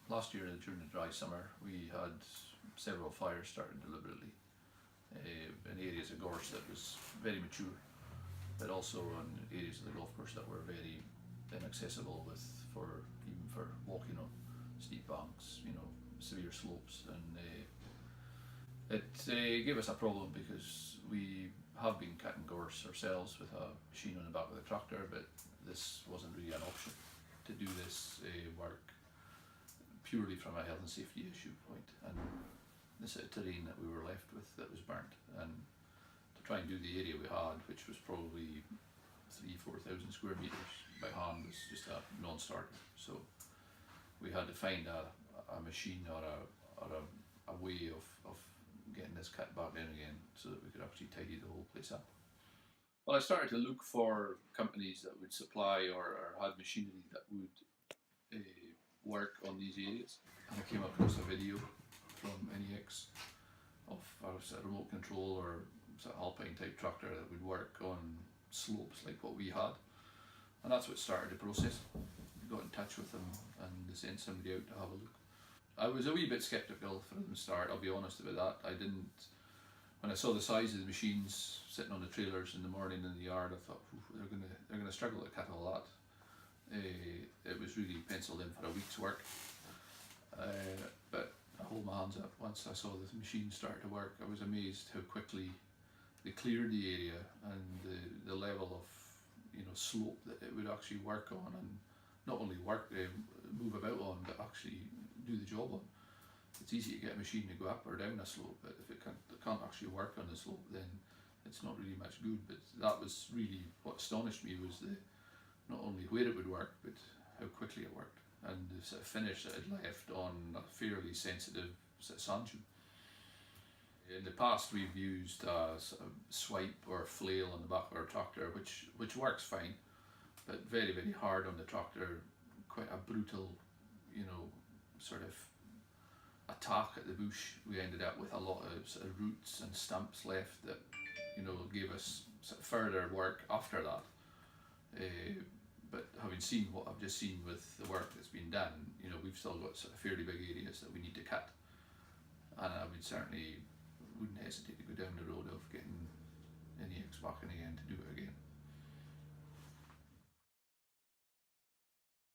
Last year during the dry summer we had several fires started deliberately in areas of Gorse that was very mature, but also in areas of the golf course that were very inaccessible even for walking on steep banks, severe slopes, and it gave us a problem because we have been cutting gorse ourselves with a machine on the back of the tractor, but this wasn't really an option to do this work purely from a health and safety issue point, and the sort of terrain that we were left with that was burnt, and to try and do the area we had, which was probably 3,000-4,000 square meters by hand, was just a non-starter. So we had to find a machine or a way of getting this cut back in again so that we could actually tidy the whole place up. Well, I started to look for companies that would supply or had machinery that would work on these areas, and I came across a video from Inex of a remote control or sort of alpine type tractor that would work on slopes like what we had, and that's what started the process. We got in touch with them and they sent somebody out to have a look. I was a wee bit sceptical from the start, I'll be honest about that. When I saw the size of the machines sitting on the trailers in the morning in the yard, I thought they're gonna struggle to cut all that. It was really penciled in for a week's work, but I hold my hands up. Once I saw the machine start to work, I was amazed how quickly they cleared the area and the level of slope that it would actually work on, and not only move about on, but actually do the job on. It's easy to get a machine to go up or down a slope, but if it can't actually work on the slope, then it's not really much good. But that was really what astonished me, was not only where it would work, but how quickly it worked, and the sort of finish that it left on a fairly sensitive sort of sand dune. In the past, we've used a sort of swipe or flail on the back of our tractor, which works fine, but very, very hard on the tractor, quite a brutal, sort of attack at the bush. We ended up with a lot of sort of roots and stumps left that gave us sort of further work after that. But having seen what I've just seen with the work that's been done, we've still got sort of fairly big areas that we need to cut, and I wouldn't hesitate to go down the road of getting Inex back in again to do it again.